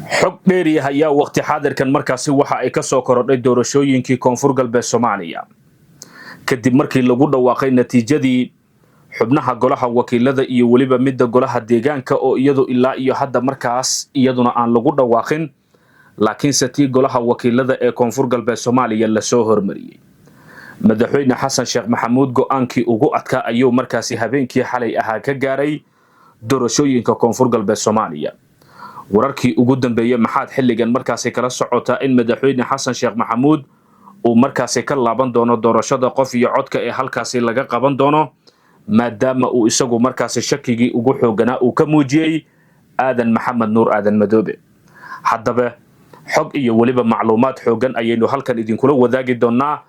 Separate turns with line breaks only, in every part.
xog dheeri ah ayaa waqti xaadirkan markaasi waxa ay ka soo korodhay doorashooyinkii koonfur galbeed Soomaaliya kadib markii lagu dhawaaqay natiijadii xubnaha golaha wakiilada iyo waliba midda golaha deegaanka oo iyadu ilaa iyo hadda markaas iyaduna aan lagu dhawaaqin laakiin satii golaha wakiilada ee koonfur galbeed Soomaaliya la soo hormariyay madaxweyne xasan sheekh maxamuud go'aankii ugu adkaa ayuu markaasi habeenkii xalay ahaa ka gaaray doorashooyinka koonfur galbeed Soomaaliya wararkii ugu dambeeyay maxaad xilligan markaasi kala socotaa in madaxweyne xasan sheekh maxamuud uu markaasi ka laaban doono doorashada qof iyo codka ee halkaasi laga qaban doono maadaama uu isagu markaasi shakigii ugu xooganaa uu ka muujiyay aadan maxamed nuur aadan madoobe haddaba xog iyo waliba macluumaad xoogan ayaynu halkan idinkula wadaagi doonaa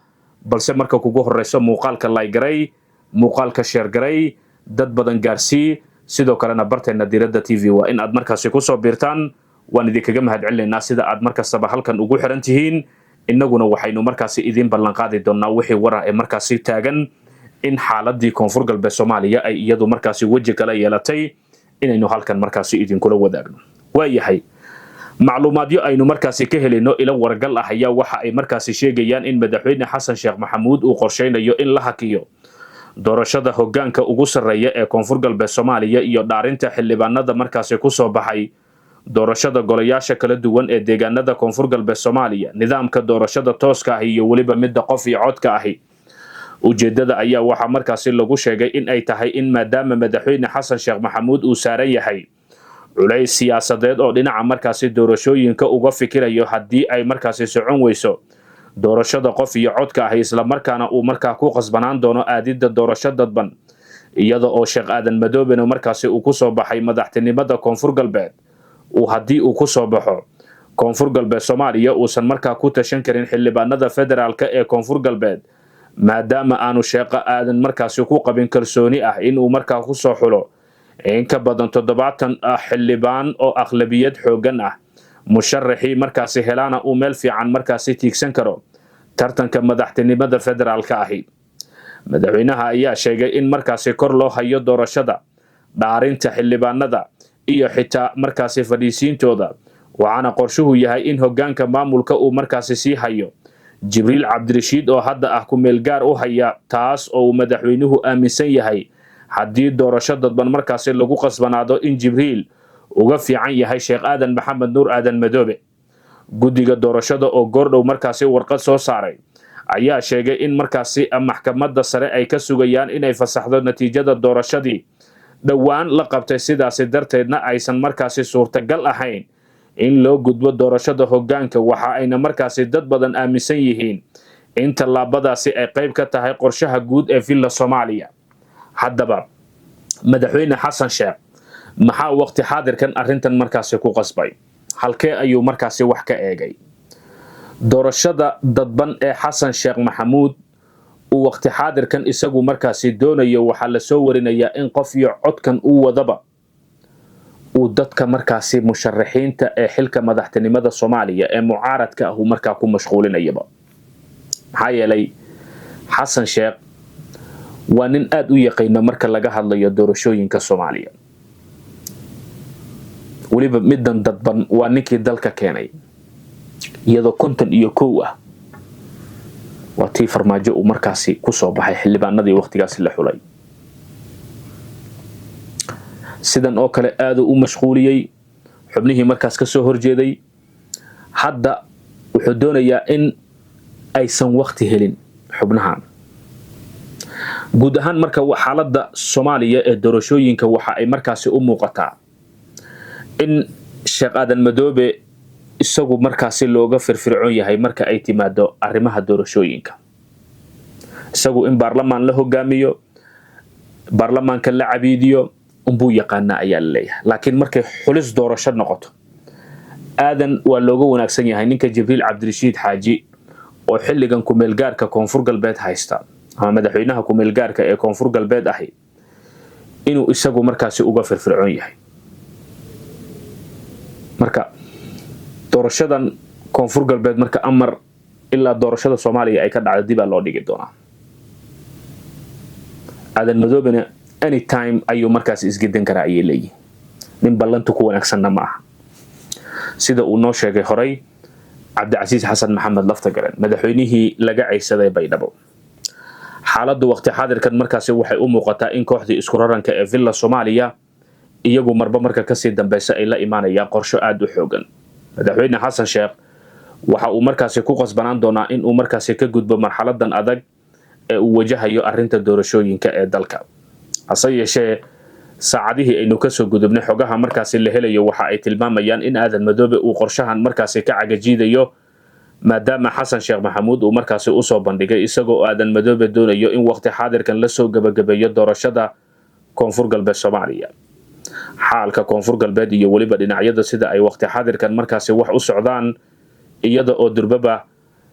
balse marka kugu horeyso muuqaalka like garay muuqaalka share garay dad badan gaarsii sidoo kalena barteena diirada TV waa in aad markaasi ku soo biirtaan waan idinkaga mahadcelinaynaa sida aad markastaba halkan ugu xiran tihiin innaguna waxaynu markaasi idin ballan qaadi doonaa wixii warar ee markaasi taagan in xaaladii koonfur galbeed Soomaaliya ay iyadu markaasi waji kala yeelatay inaynu halkan markaasi idinkula wadaagno waayahay macluumaadyo aynu markaasi ka helayno ila wargal ah ayaa waxa ay markaasi sheegayaan in madaxweyne xasan sheekh maxamuud uu qorsheynayo in la hakiyo doorashada hoggaanka ugu sarreeya ee koonfur galbeed Soomaaliya iyo dhaarinta xildhibaanada markaasi ku soo baxay doorashada golayaasha kala duwan ee deegaanada koonfur galbeed Soomaaliya nidaamka doorashada tooska ah iyo waliba midda qof iyo codka ah ujeedada ayaa waxa markaasi lagu sheegay in ay tahay in maadaama madaxweyne xasan sheekh maxamuud uu saaran yahay culays siyaasadeed oo dhinaca markaasi doorashooyinka uga fikirayo haddii ay markaasi socon weyso doorashada qof iyo codka ah isla markaana uu markaa ku qasbanaan doono aadida doorasho dadban iyada oo Sheekh Aadan Madoobe markaasi uu ku soo baxay madaxtinimada koonfur galbeed uu haddii uu ku soo baxo koonfur galbeed Soomaaliya uusan markaa ku tashan karin xildhibaanada federaalka ee koonfur galbeed maadaama aanu Sheekh Aadan markaasi ku qabin kalsooni ah in uu markaa ku soo xulo in ka badan 70 xildhibaan oo aqlabiyad xoogan ah musharaxii markaasi helana uu meel fiican markaasi tiigsan karo tartanka madaxtinimada federaalka ahi madaxweynaha ayaa sheegay in markaasi kor loo hayo doorashada dhaarinta xildhibaanada iyo xitaa markaasi fadhiisiintooda waxaana qorshuhu yahay in hoggaanka maamulka uu markaasi sii hayo Jibriil Cabdirashiid oo hadda ah ku meel gaar u haya taas oo madaxweynuhu aaminsan yahay haddii doorasho dadban markaasi lagu qasbanaado in Jibriil uga fiican yahay Sheekh Aadan Maxamed Nuur Aadan Madoobe guddiga doorashada oo goordhow markaasi warqad soo saaray ayaa sheegay in markaasi maxkamadda sare ay ka sugayaan inay fasaxdo natiijada doorashadii dhawaan la qabtay sidaas darteedna aysan markaasi suurtagal ahayn in loo gudbo doorashada hoggaanka waxa ayna markaasi dad badan aaminsan yihiin in tallaabadaasi ay qayb ka tahay qorshaha guud ee Villa Soomaaliya haddaba madaxweyne xasan sheekh maxaa waqti xaadirkan arrintan markaasi ku qasbay halkee ayuu markaasi wax ka eegay doorashada dadban ee xasan sheekh maxamuud uu waqti xaadirkan isagu markaasi doonayo waxa la soo warinayaa in qof iyo codkan uu wadaba uu dadka markaasi musharaxiinta ee xilka madaxtinimada Soomaaliya ee mucaaradka ah uu markaa ku mashquulinayaba maxaa yeelay xasan sheekh waa nin aad u yaqaano marka laga hadlayo doorashooyinka Soomaaliya waliba middan dadban waa ninkii dalka keenay iyadoo 51 ah waa tii farmaajo uu markaasi ku soo baxay xildhibaanadii waqtigaasi la xulay sidan oo kale aad u mashquuliyay xubnihii markaas ka soo horjeeday hadda wuxuu doonayaa in aysan waqti helin xubnahan guud ahaan marka xaaladda Soomaaliya ee doorashooyinka waxa ay markaasi u muuqataa in Sheekh Aadan Madoobe isagu markaasi looga firfircoon yahay marka ay timaado arrimaha doorashooyinka isagu in baarlamaan la hogaamiyo baarlamaanka la cabiidiyo buu yaqaana ayaa leeyahay laakiin markay xulis doorasho noqoto aadan waa looga wanaagsan yahay ninka Jibriil Cabdirashiid Xaaji oo xilligan ku meel gaarka koonfur galbeed haysta ama madaxweynaha ku meel gaarka ee koonfur galbeed ahi inuu isagu markaasi uga firfircoon yahay marka doorashadan koonfur galbeed marka amar ilaa doorashada Soomaaliya ay ka dhacdo dib loo dhigi doonaa aadan Madoobena anytime ayuu markaas isgedan karaa ayay leeyihiin nin ballantu ku wanaagsanna ma aha sida uu noo sheegay horay cabdicasiis xasan maxamed laftagaren madaxweynihii laga ceysaday baydhabo. xaaladdu waqti xaadirkan markaasi waxay u muuqataa in kooxdii isku raranka ee villa Soomaaliya iyagu marba marka kasii dambeysa ay la imaanayaan qorsho aad u xoogan. madaxweyne xasan sheekh waxa uu markaasi ku qasbanaan doonaa in uu markaasi ka gudbo marxaladan adag ee uu wajahayo arrinta doorashooyinka ee dalka. hase yeeshee saacadihii aynu kasoo gudubnay xogaha markaasi la helayo waxa ay tilmaamayaan in aadan madoobe uu qorshahan markaasi ka cagajiidayo, maadaama xasan sheekh maxamuud uu markaasi usoo bandhigay isagoo aadan madoobe doonayo in waqti xaadirkan lasoo gabagabeeyo doorashada koonfur galbeed Soomaaliya. xaalka koonfur galbeed iyo weliba dhinacyada sida ay waqti xaadirkan markaasi wax u socdaan, iyada oo durbaba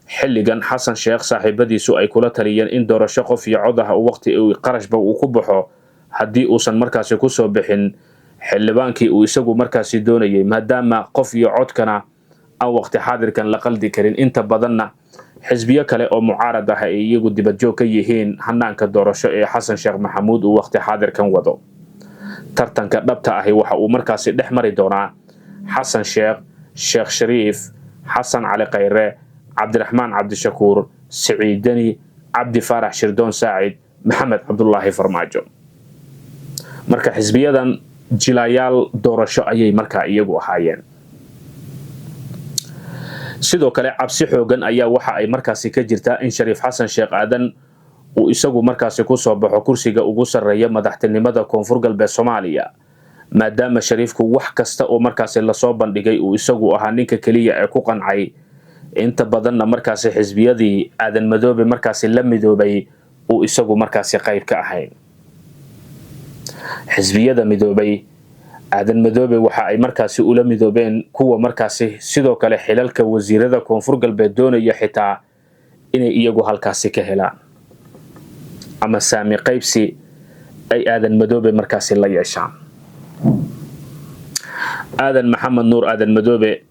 xilligan xasan sheekh saaxiibadiisu ay kula taliyeen in doorasho qof iyo cod ah waqti uu qarashba uu ku baxo haddii uusan markaasi kusoo bixin xildhibaankii uu isagu markaasi doonayay, maadaama qof iyo codkana aan waqti xaadirkan la qaldi karin, inta badanna xisbiyo kale oo mucaarad ah ay iyagu dibadjoog ka yihiin hanaanka doorasho ee xasan sheekh maxamuud uu waqti xaadirkan wado. tartanka dhabta ahi waxa uu markaasi dhex mari doonaa xasan sheekh, sheekh shariif, xasan cali khayre, cabdiraxmaan cabdishakuur, siciid deni, cabdi faarax shirdoon saacid, maxamed cabdullaahi farmaajo. marka xisbiyadan jilayaal doorasho ayay markaa iyagu ahaayeen. sidoo kale cabsi xoogan ayaa waxa ay markaasi ka jirtaa in shariif xasan sheekh aadan uu isagu markaasi kusoo baxo kursiga ugu sarreeya madaxtinimada koonfur galbeed Soomaaliya, maadaama shariifku wax kasta oo markaasi lasoo bandhigay uu isagu ahaa ninka kaliya ee ku qancay, inta badanna markaasi xisbiyadii aadan madoobe markaasi la midoobay uu isagu markaasi qayb ka ahayn. xisbiyada midoobay aadan madoobe waxa ay markaasi ula midoobeen kuwa markaasi sidoo kale xilalka wasiirada koonfur galbeed doonaya xitaa inay iyagu halkaasi ka helaan ama saami qaybsi ay aadan madoobe markaasi la yeeshaan. aadan maxamed nuur aadan madoobe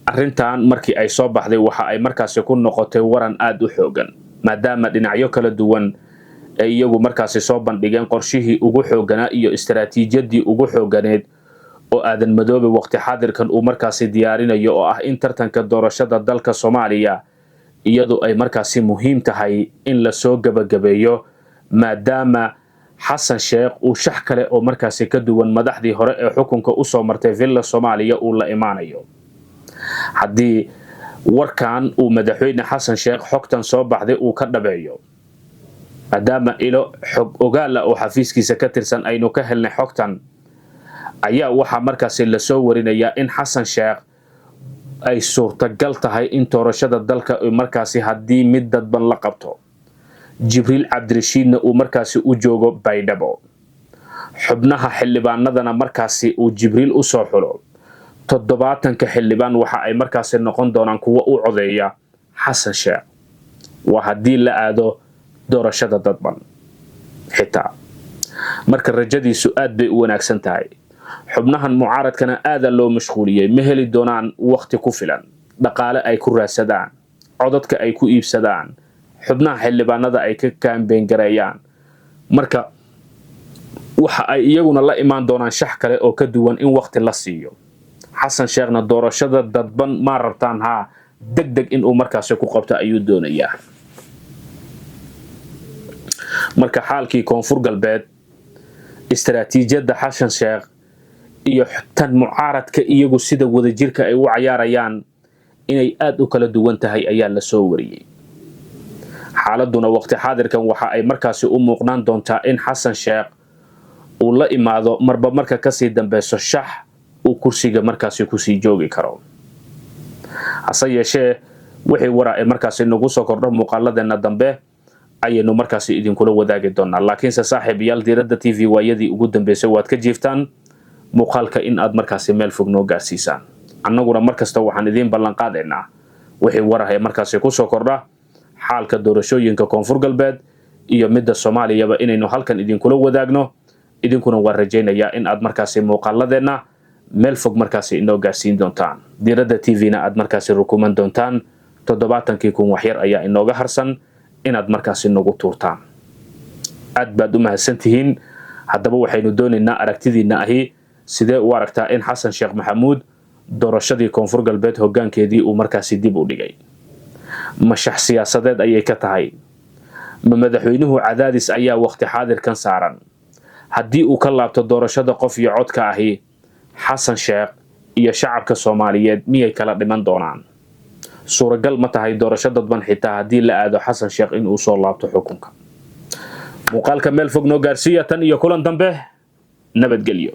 arrintan markii ay soo baxday waxa ay markaasi ku noqotay waran aad u xoogan, maadaama dhinacyo kala duwan ay iyagu markaasi soo bandhigeen qorshihii ugu xooganaa iyo istaraatiijiyadii ugu xooganeed oo aadan madoobe waqti xaadirkan uu markaasi diyaarinayo, oo ah in tartanka doorashada dalka Soomaaliya iyadoo ay markaasi muhiim tahay in la soo gabagabeeyo, maadaama xasan sheekh uu shax kale oo markaasi ka duwan madaxdii hore ee xukunka u soo martay villa Soomaaliya uu la imaanayo. haddii warkan uu madaxweyne xasan sheekh xogtan soo baxday uu ka dhabeeyo, maadaama ilo xog ogaal ah oo xafiiskiisa ka tirsan aynu ka helnay xogtan, ayaa waxaa markaasi lasoo warinayaa in xasan sheekh ay suurtagal tahay in doorashada dalka markaasi haddii mid dadban la qabto, jibriil cabdirashiidna uu markaasi u joogo baydhabo, xubnaha xildhibaanadana markaasi uu jibriil u soo xulo, 70 xildhibaan waxa ay markaasi noqon doonaan kuwa u codeeya xasan sheekh. waa haddii la aado doorashada dadban xitaa marka rajadiisu aad bay u wanaagsan tahay. xubnahan mucaaradkana aad loo mashquuliyay, ma heli doonaan waqti ku filan, dhaqaale ay ku raadsadaan, codadka ay ku iibsadaan, xubnaha xildhibaanada ay ka kaambeen gareeyaan. marka waxa ay iyaguna la imaan doonaan shax kale oo ka duwan in waqti la siiyo. xasan sheekhna doorashada dadban ma rabtaan degdeg in uu markaasi ku qabto ayuu doonayaa. marka xaalkii koonfur galbeed, istaraatiijiyada xasan sheekh iyo tan mucaaradka iyagu sida wadajirka ay u cayaarayaan inay aad u kala duwan tahay ayaa la soo wariyay. xaaladuna waqti xaadirkan waxa ay markaasi u muuqnaan doontaa in xasan sheekh uu la imaado marba marka kasii dambeyso shax uu kursiga markaasi kusii joogi karo. hase yeeshee wixii waraa ee markaasi nagu soo kordho muuqaaladeena dambe ayaynu markaasi idinkula wadaagi doonaa. laakiinse saaxiibayaal, diiradda TV waayadii ugu dambeysay waad ka jiiftaan muuqaalka in aad markaasi meel fog noo gaarsiisaan. annaguna markasta waxaan idiin ballan qaadaynaa wixii waraa ee markaasi kusoo kordha xaalka doorashooyinka koonfur galbeed iyo midda Soomaaliyaba inaynu halkan idinkula wadaagno. idinkuna waan rajaynayaa in aad markaasi muuqaaladeena meel fog markaasi inoo gaarsiin doontaan. diiradda TV-na aad markaasi rukuman doontaan. 70,000 waxyar ayaa inooga harsan inaad markaasi nagu tuurtaan. aad baad u mahadsantihiin. haddaba waxaynu doonaynaa aragtidiina ahi sidee u aragtaa in xasan sheekh maxamuud doorashadii koonfur galbeed hoggaankeedii uu markaasi dib u dhigay ma shax siyaasadeed ayay ka tahay ma madaxweynuhu cadaadis ayaa waqti xaadirkan saaran haddii uu ka laabto doorashada qof iyo codka ahi xasan sheekh iyo shacabka Soomaaliyeed miyay kala dhiman doonaan suuragal ma tahay doorasho dadban xitaa haddii la aado xasan sheekh in uu soo laabto xukunka muuqaalka meel fog noo gaarsiiya tan iyo kulan dambe nabadgelyo